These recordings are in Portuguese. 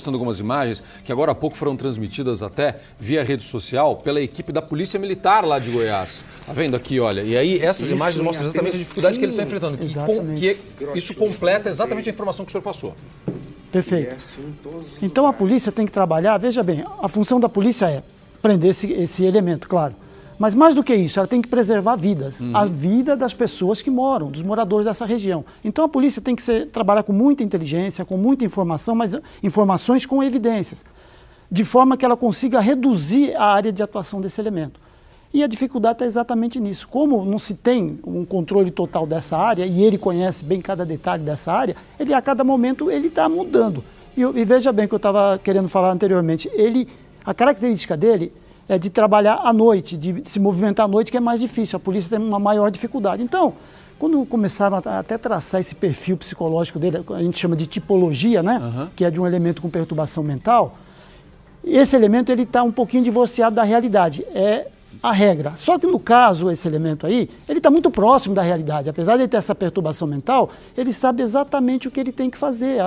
mostrando algumas imagens que agora há pouco foram transmitidas até via rede social pela equipe da Polícia Militar lá de Goiás. Tá vendo aqui, olha? E aí essas imagens mostram exatamente a dificuldade que eles estão enfrentando. Que isso completa exatamente a informação que o senhor passou. Perfeito. Então a polícia tem que trabalhar, veja bem, a função da polícia é prender esse elemento, claro. Mas mais do que isso, ela tem que preservar vidas, a vida das pessoas que moram, dos moradores dessa região. Então a polícia tem que trabalhar com muita inteligência, com muita informação, mas informações com evidências, de forma que ela consiga reduzir a área de atuação desse elemento. E a dificuldade está exatamente nisso. Como não se tem um controle total dessa área, e ele conhece bem cada detalhe dessa área, ele a cada momento ele está mudando. E veja bem o que eu estava querendo falar anteriormente, a característica dele é de trabalhar à noite, de se movimentar à noite, que é mais difícil, a polícia tem uma maior dificuldade. Então, quando começaram a até traçar esse perfil psicológico dele, a gente chama de tipologia, né? Que é de um elemento com perturbação mental, esse elemento ele está um pouquinho divorciado da realidade, é a regra. Só que no caso, esse elemento aí, ele está muito próximo da realidade. Apesar de ele ter essa perturbação mental, ele sabe exatamente o que ele tem que fazer.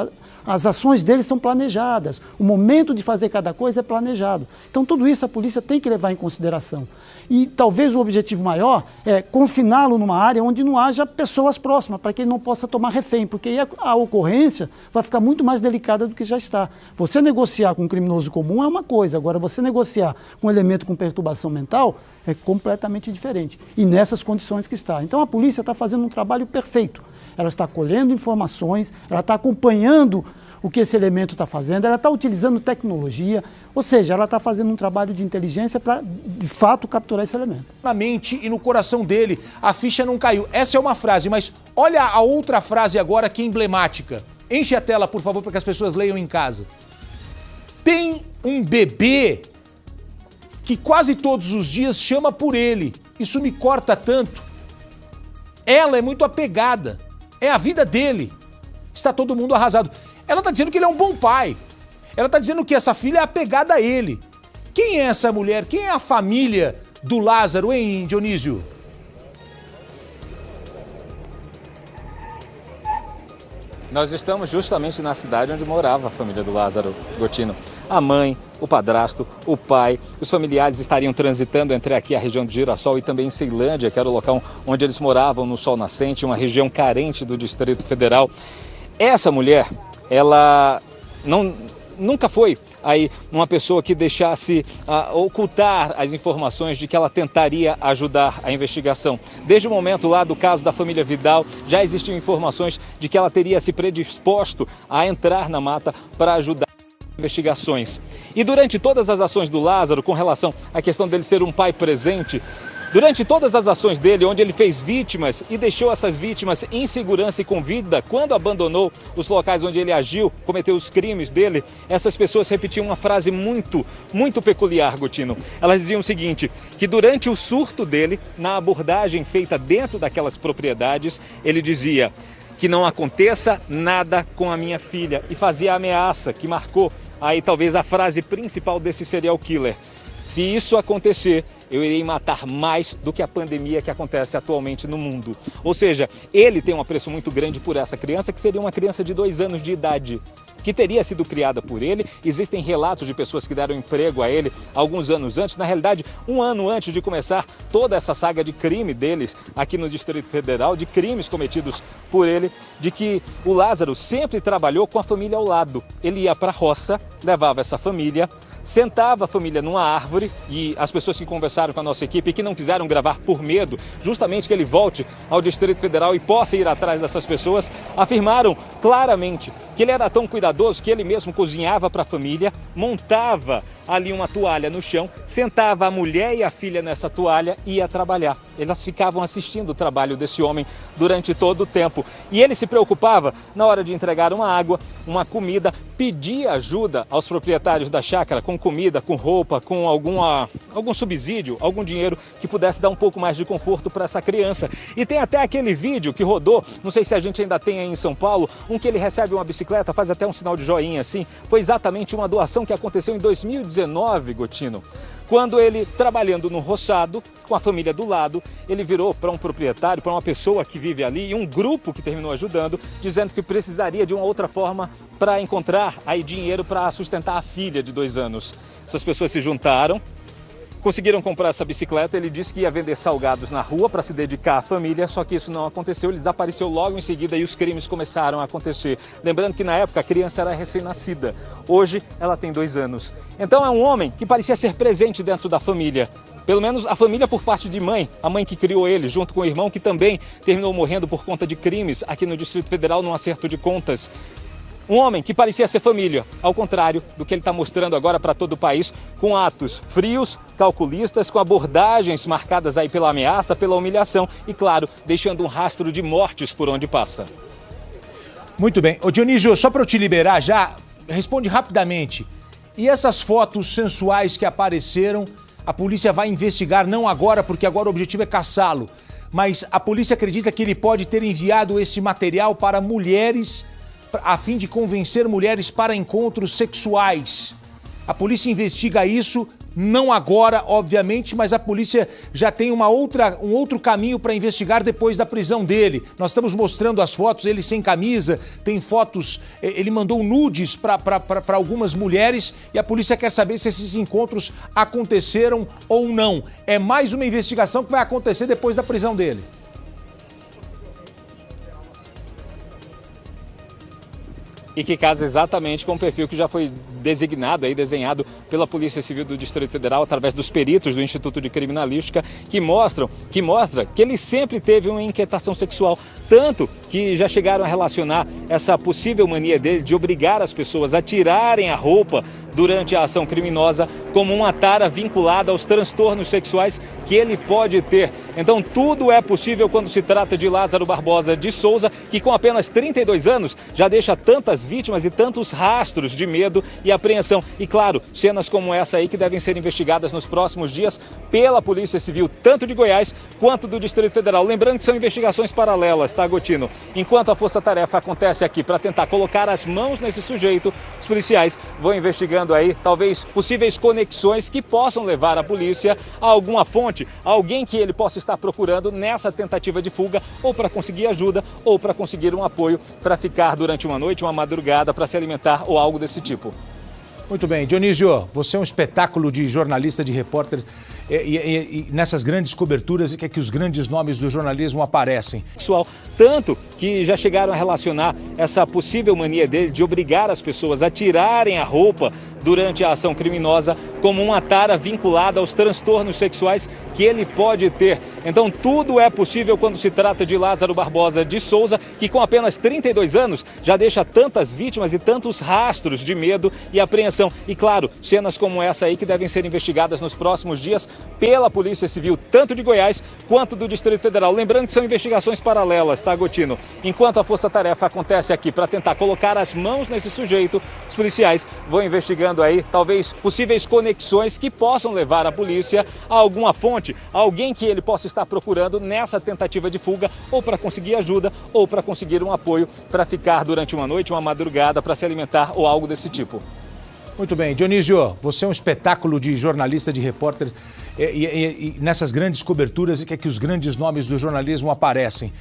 As ações dele são planejadas. O momento de fazer cada coisa é planejado. Então, tudo isso a polícia tem que levar em consideração. E talvez o objetivo maior é confiná-lo numa área onde não haja pessoas próximas, para que ele não possa tomar refém, porque aí a ocorrência vai ficar muito mais delicada do que já está. Você negociar com um criminoso comum é uma coisa, agora você negociar com um elemento com perturbação mental é completamente diferente. E nessas condições que está. Então, a polícia está fazendo um trabalho perfeito. Ela está colhendo informações, ela está acompanhando o que esse elemento está fazendo, ela está utilizando tecnologia, ou seja, ela está fazendo um trabalho de inteligência para, de fato, capturar esse elemento. Na mente e no coração dele, a ficha não caiu. Essa é uma frase, mas olha a outra frase agora que é emblemática. Enche a tela, por favor, para que as pessoas leiam em casa. Tem um bebê que quase todos os dias chama por ele. Isso me corta tanto. Ela é muito apegada. É a vida dele. Está todo mundo arrasado. Ela está dizendo que ele é um bom pai. Ela está dizendo que essa filha é apegada a ele. Quem é essa mulher? Quem é a família do Lázaro, hein, Dionísio? Nós estamos justamente na cidade onde morava a família do Lázaro, Gotino. A mãe, o padrasto, o pai, os familiares estariam transitando entre aqui a região de Girassol e também em Ceilândia, que era o local onde eles moravam no Sol Nascente, uma região carente do Distrito Federal. Essa mulher, ela nunca foi aí uma pessoa que deixasse ocultar as informações de que ela tentaria ajudar a investigação. Desde o momento lá do caso da família Vidal, já existiam informações de que ela teria se predisposto a entrar na mata para ajudar investigações. E durante todas as ações do Lázaro, com relação à questão dele ser um pai presente, durante todas as ações dele, onde ele fez vítimas e deixou essas vítimas em segurança e com vida, quando abandonou os locais onde ele agiu, cometeu os crimes dele, essas pessoas repetiam uma frase muito peculiar, Gotino. Elas diziam o seguinte, que durante o surto dele, na abordagem feita dentro daquelas propriedades, ele dizia que não aconteça nada com a minha filha e fazia a ameaça que marcou aí talvez a frase principal desse serial killer. Se isso acontecer, eu irei matar mais do que a pandemia que acontece atualmente no mundo. Ou seja, ele tem um apreço muito grande por essa criança, que seria uma criança de 2 anos de idade, que teria sido criada por ele. Existem relatos de pessoas que deram emprego a ele alguns anos antes, na realidade, 1 ano antes de começar toda essa saga de crime deles aqui no Distrito Federal, de crimes cometidos por ele, de que o Lázaro sempre trabalhou com a família ao lado. Ele ia para a roça, levava essa família, sentava a família numa árvore, e as pessoas que conversaram com a nossa equipe e que não quiseram gravar por medo, justamente que ele volte ao Distrito Federal e possa ir atrás dessas pessoas, afirmaram claramente que ele era tão cuidadoso que ele mesmo cozinhava para a família, montava ali uma toalha no chão, sentava a mulher e a filha nessa toalha e ia trabalhar. Elas ficavam assistindo o trabalho desse homem durante todo o tempo. E ele se preocupava na hora de entregar uma água, uma comida, pedia ajuda aos proprietários da chácara com comida, com roupa, com algum subsídio, algum dinheiro que pudesse dar um pouco mais de conforto para essa criança. E tem até aquele vídeo que rodou, não sei se a gente ainda tem aí em São Paulo, que ele recebe uma bicicleta, faz até um sinal de joinha assim. Foi exatamente uma doação que aconteceu em 2019, Gotino. Quando ele, trabalhando no roçado, com a família do lado, ele virou para um proprietário, para uma pessoa que vive ali, e um grupo que terminou ajudando, dizendo que precisaria de uma outra forma para encontrar aí dinheiro para sustentar a filha de 2 anos. Essas pessoas se juntaram, conseguiram comprar essa bicicleta. Ele disse que ia vender salgados na rua para se dedicar à família, só que isso não aconteceu. Ele desapareceu logo em seguida e os crimes começaram a acontecer. Lembrando que na época a criança era recém-nascida. Hoje ela tem 2 anos. Então é um homem que parecia ser presente dentro da família. Pelo menos a família por parte de mãe, a mãe que criou ele, junto com o irmão que também terminou morrendo por conta de crimes aqui no Distrito Federal num acerto de contas. Um homem que parecia ser família, ao contrário do que ele está mostrando agora para todo o país, com atos frios, calculistas, com abordagens marcadas aí pela ameaça, pela humilhação e, claro, deixando um rastro de mortes por onde passa. Muito bem. Ô Dionísio, só para eu te liberar já, responde rapidamente. E essas fotos sensuais que apareceram, a polícia vai investigar, não agora, porque agora o objetivo é caçá-lo, mas a polícia acredita que ele pode ter enviado esse material para mulheres a fim de convencer mulheres para encontros sexuais. A polícia investiga isso, não agora, obviamente, mas a polícia já tem um outro caminho para investigar depois da prisão dele. Nós estamos mostrando as fotos, ele sem camisa, tem fotos, ele mandou nudes para algumas mulheres e a polícia quer saber se esses encontros aconteceram ou não. É mais uma investigação que vai acontecer depois da prisão dele. E que casa exatamente com o perfil que já foi designado, aí, desenhado pela Polícia Civil do Distrito Federal através dos peritos do Instituto de Criminalística que mostra que ele sempre teve uma inquietação sexual, tanto que já chegaram a relacionar essa possível mania dele de obrigar as pessoas a tirarem a roupa durante a ação criminosa como uma tara vinculada aos transtornos sexuais que ele pode ter. Então tudo é possível quando se trata de Lázaro Barbosa de Souza, que com apenas 32 anos já deixa tantas vítimas e tantos rastros de medo e apreensão. E claro, cenas como essa aí que devem ser investigadas nos próximos dias pela Polícia Civil, tanto de Goiás quanto do Distrito Federal. Lembrando que são investigações paralelas, tá, Gotino? Enquanto a força-tarefa acontece aqui para tentar colocar as mãos nesse sujeito, os policiais vão investigando aí, talvez, possíveis conexões que possam levar a polícia a alguma fonte, alguém que ele possa estar procurando nessa tentativa de fuga, ou para conseguir ajuda, ou para conseguir um apoio para ficar durante uma noite, uma madrugada, para se alimentar ou algo desse tipo. Muito bem. Dionísio, você é um espetáculo de jornalista, de repórter, e nessas grandes coberturas é que os grandes nomes do jornalismo aparecem. Pessoal, tanto que já chegaram a relacionar essa possível mania dele de obrigar as pessoas a tirarem a roupa durante a ação criminosa como uma tara vinculada aos transtornos sexuais que ele pode ter. Então tudo é possível quando se trata de Lázaro Barbosa de Souza, que com apenas 32 anos já deixa tantas vítimas e tantos rastros de medo e apreensão. E claro, cenas como essa aí que devem ser investigadas nos próximos dias pela Polícia Civil, tanto de Goiás quanto do Distrito Federal. Lembrando que são investigações paralelas, tá, Gotino? Enquanto a força-tarefa acontece aqui para tentar colocar as mãos nesse sujeito, os policiais vão investigando aí, talvez, possíveis conexões que possam levar a polícia a alguma fonte, alguém que ele possa estar procurando nessa tentativa de fuga, ou para conseguir ajuda, ou para conseguir um apoio para ficar durante uma noite, uma madrugada, para se alimentar ou algo desse tipo. Muito bem. Dionísio, você é um espetáculo de jornalista, de repórter, e nessas grandes coberturas é que os grandes nomes do jornalismo aparecem.